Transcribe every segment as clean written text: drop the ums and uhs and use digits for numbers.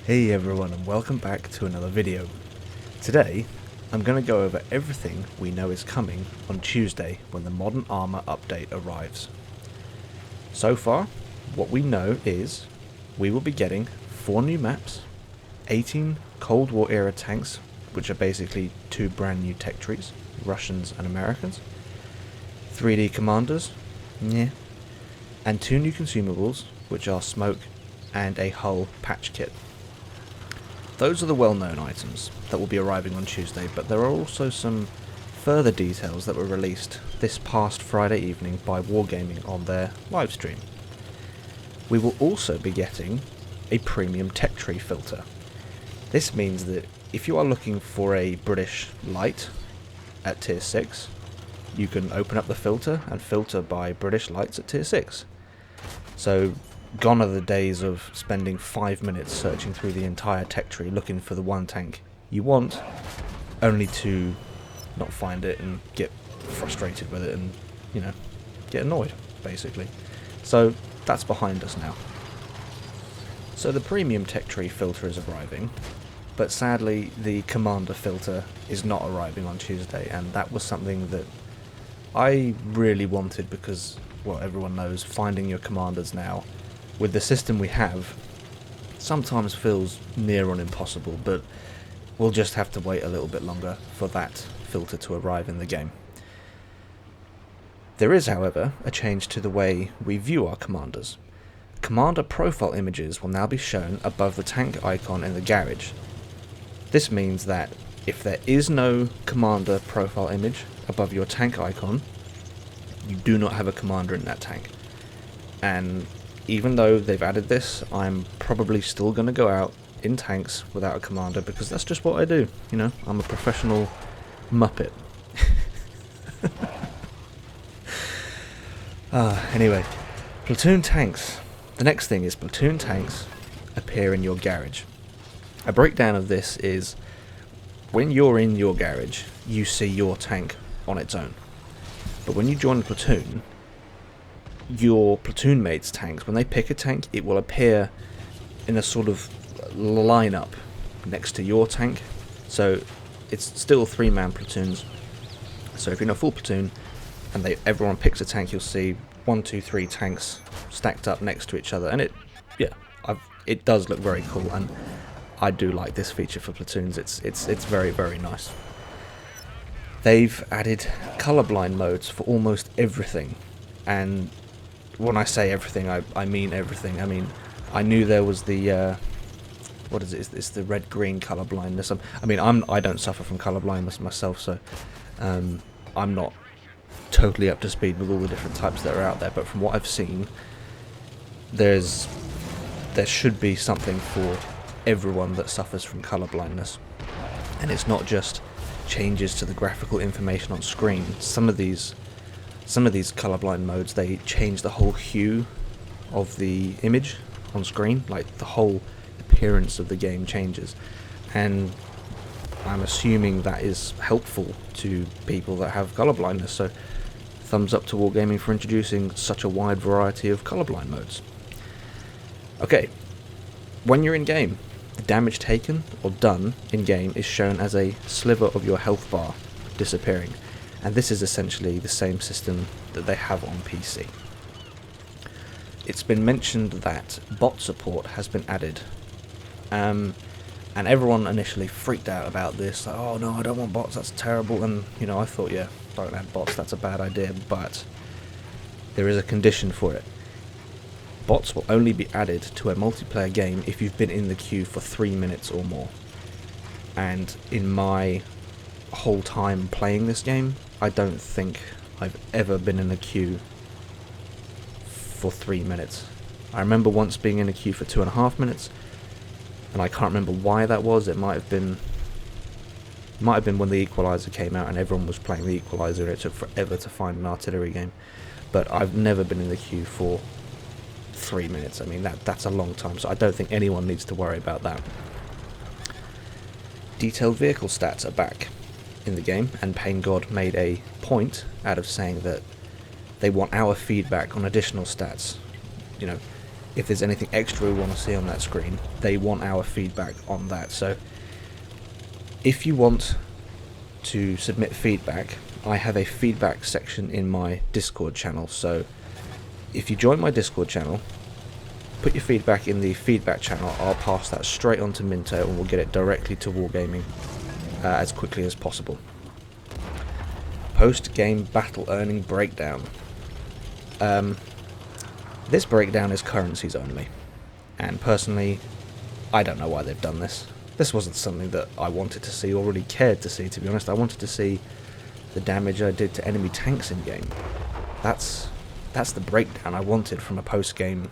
Hey everyone, and welcome back to another video. Today, I'm going to go over everything we know is coming on Tuesday when the Modern Armour update arrives. So far, what we know is we will be getting 4 new maps, 18 Cold War era tanks, which are basically 2 brand new tech trees, Russians and Americans, 3D commanders, yeah, and 2 new consumables, which are smoke and a hull patch kit. Those are the well-known items that will be arriving on Tuesday, but there are also some further details that were released this past Friday evening by Wargaming on their livestream. We will also be getting a premium tech tree filter. This means that if you are looking for a British light at tier 6, you can open up the filter and filter by British lights at tier 6. So gone are the days of spending 5 minutes searching through the entire tech tree looking for the one tank you want, only to not find it and get frustrated with it and, get annoyed, basically. So that's behind us now. So the premium tech tree filter is arriving, but sadly the commander filter is not arriving on Tuesday, and that was something that I really wanted because, well, everyone knows finding your commanders now with the system we have sometimes feels near on impossible, but we'll just have to wait a little bit longer for that filter to arrive in the game. There is, however, a change to the way we view our commanders. Commander profile images will now be shown above the tank icon in the garage. This means that if there is no commander profile image above your tank icon, you do not have a commander in that tank. And even though they've added this, I'm probably still going to go out in tanks without a commander because that's just what I do. I'm a professional muppet. Anyway, Platoon Tanks. The next thing is Platoon Tanks appear in your garage. A breakdown of this is when you're in your garage, you see your tank on its own. But when you join a platoon, your platoon mates' tanks, when they pick a tank, it will appear in a sort of lineup next to your tank. So it's still 3-man platoons. So if you're in a full platoon and everyone picks a tank, you'll see 1, 2, 3 tanks stacked up next to each other, and it does look very cool, and I do like this feature for platoons. It's very, very nice. They've added colorblind modes for almost everything, and when I say everything, I mean everything. I mean, I knew there was the what is it? It's the red-green color blindness. I don't suffer from color blindness myself, so I'm not totally up to speed with all the different types that are out there. But from what I've seen, there should be something for everyone that suffers from color blindness, and it's not just changes to the graphical information on screen. Some of these colorblind modes, they change the whole hue of the image on screen, like the whole appearance of the game changes, and I'm assuming that is helpful to people that have colorblindness, so thumbs up to Wargaming for introducing such a wide variety of colorblind modes. Okay, when you're in game, the damage taken or done in game is shown as a sliver of your health bar disappearing. And this is essentially the same system that they have on PC. It's been mentioned that bot support has been added. And everyone initially freaked out about this. Like, oh no, I don't want bots, that's terrible. And, I thought, yeah, don't add bots, that's a bad idea. But there is a condition for it. Bots will only be added to a multiplayer game if you've been in the queue for 3 minutes or more. And in my whole time playing this game, I don't think I've ever been in a queue for 3 minutes. I remember once being in a queue for 2.5 minutes, and I can't remember why that was. It might have been when the Equalizer came out and everyone was playing the Equalizer and it took forever to find an artillery game. But I've never been in the queue for 3 minutes. I mean, that's a long time, so I don't think anyone needs to worry about that. Detailed vehicle stats are back in the game, and Pain God made a point out of saying that they want our feedback on additional stats. if there's anything extra we want to see on that screen, they want our feedback on that. So if you want to submit feedback, I have a feedback section in my Discord channel. So if you join my Discord channel, put your feedback in the feedback channel, I'll pass that straight on to Minto and we'll get it directly to Wargaming as quickly as possible. Post-game battle earning breakdown. This breakdown is currencies only, and personally I don't know why they've done this. This wasn't something that I wanted to see or really cared to see, to be honest. I wanted to see the damage I did to enemy tanks in game. That's the breakdown I wanted from a post-game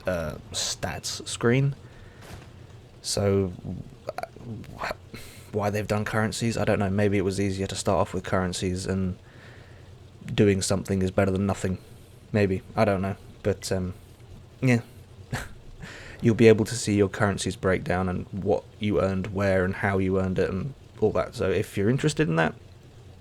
stats screen. So why they've done currencies, I don't know. Maybe it was easier to start off with currencies and doing something is better than nothing. Maybe, I don't know. But yeah, you'll be able to see your currencies breakdown and what you earned where and how you earned it and all that. So if you're interested in that,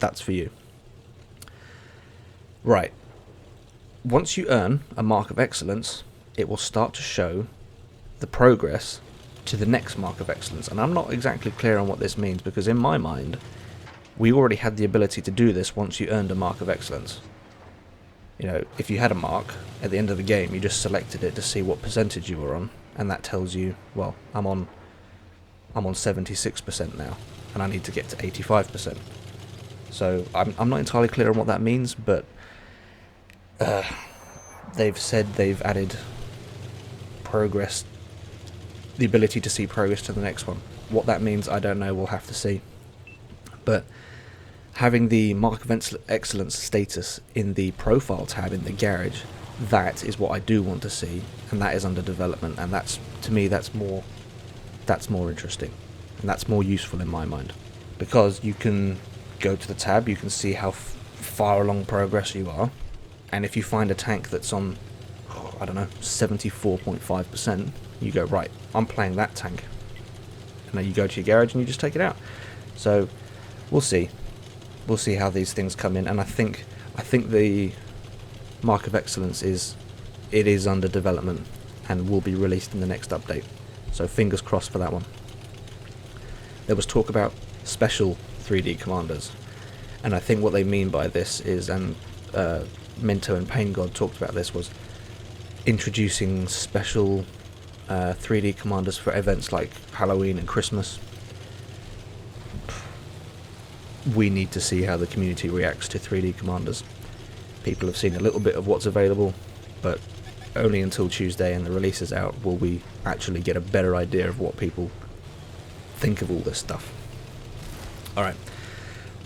that's for you. Right. Once you earn a mark of excellence, it will start to show the progress to the next mark of excellence. And I'm not exactly clear on what this means, because in my mind, we already had the ability to do this once you earned a mark of excellence. You know, if you had a mark at the end of the game, you just selected it to see what percentage you were on, and that tells you, well, I'm on 76% now, and I need to get to 85%. So I'm not entirely clear on what that means, but they've said they've added progress, the ability to see progress to the next one. What that means, I don't know. We'll have to see. But having the Mark of Excellence status in the Profile tab in the garage, that is what I do want to see, and that is under development, and that's, to me, that's more interesting, and that's more useful in my mind, because you can go to the tab, you can see how far along progress you are, and if you find a tank that's on, I don't know, 74.5%, you go, right, I'm playing that tank, and then you go to your garage and you just take it out. So we'll see. We'll see how these things come in, and I think the Mark of Excellence is under development and will be released in the next update. So fingers crossed for that one. There was talk about special 3D commanders, and I think what they mean by this is, and Minto and Pain God talked about this, was introducing special 3D commanders for events like Halloween and Christmas. We need to see how the community reacts to 3D commanders. People have seen a little bit of what's available, but only until Tuesday and the release is out will we actually get a better idea of what people think of all this stuff. Alright,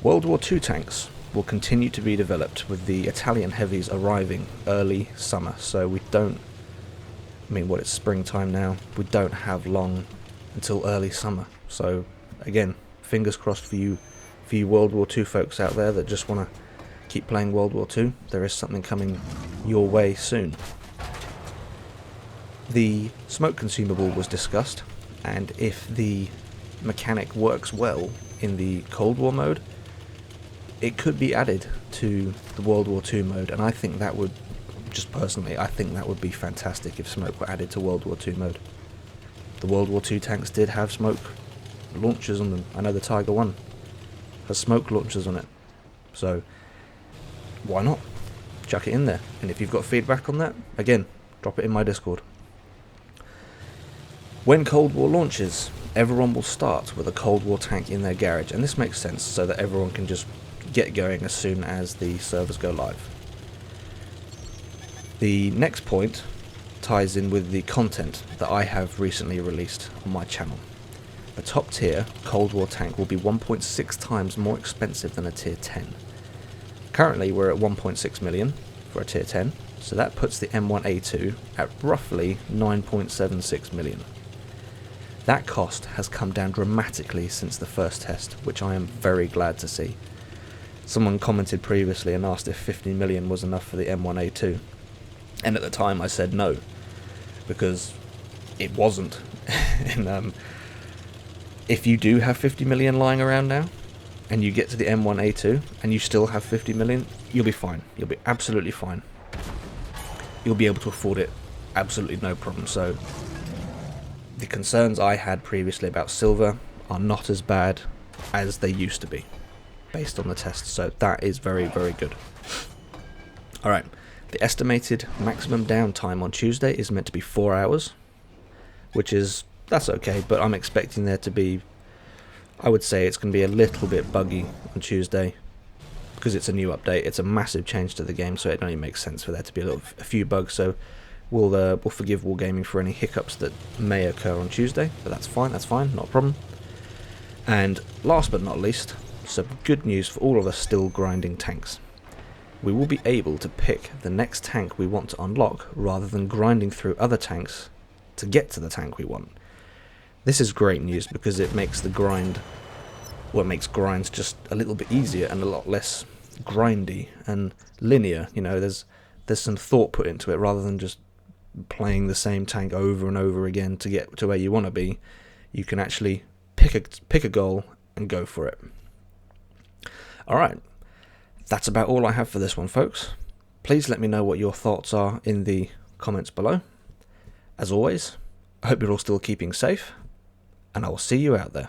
World War II tanks will continue to be developed, with the Italian heavies arriving early summer, so we don't, I mean, it's springtime now, we don't have long until early summer. So again, fingers crossed for you World War II folks out there that just want to keep playing World War II. There is something coming your way soon. The smoke consumable was discussed, and if the mechanic works well in the Cold War mode, it could be added to the World War II mode, and I think that would, just personally, I think that would be fantastic if smoke were added to World War II mode. The World War II tanks did have smoke launchers on them. I know the Tiger 1 has smoke launchers on it, so why not chuck it in there? And if you've got feedback on that, again, drop it in my Discord. When Cold War launches, everyone will start with a Cold War tank in their garage, and this makes sense so that everyone can just get going as soon as the servers go live. The next point ties in with the content that I have recently released on my channel. A top tier Cold War tank will be 1.6 times more expensive than a tier 10. Currently we're at 1.6 million for a tier 10, so that puts the M1A2 at roughly 9.76 million. That cost has come down dramatically since the first test, which I am very glad to see. Someone commented previously and asked if 50 million was enough for the M1A2, and at the time I said no, because it wasn't. And if you do have 50 million lying around now, and you get to the M1A2, and you still have 50 million, you'll be fine. You'll be absolutely fine. You'll be able to afford it absolutely no problem. So the concerns I had previously about silver are not as bad as they used to be, based on the tests, so that is very, very good. Alright, the estimated maximum downtime on Tuesday is meant to be 4 hours, that's okay, but I'm expecting there to be, I would say it's going to be a little bit buggy on Tuesday, because it's a new update. It's a massive change to the game, so it only makes sense for there to be a few bugs, so we'll forgive Wargaming for any hiccups that may occur on Tuesday, but that's fine, not a problem. And last but not least, some good news for all of us still grinding tanks. We will be able to pick the next tank we want to unlock rather than grinding through other tanks to get to the tank we want. This is great news because it makes grinds just a little bit easier and a lot less grindy and linear. You know, there's some thought put into it rather than just playing the same tank over and over again to get to where you want to be. You can actually pick a goal and go for it. Alright, that's about all I have for this one, folks. Please let me know what your thoughts are in the comments below. As always, I hope you're all still keeping safe, and I will see you out there.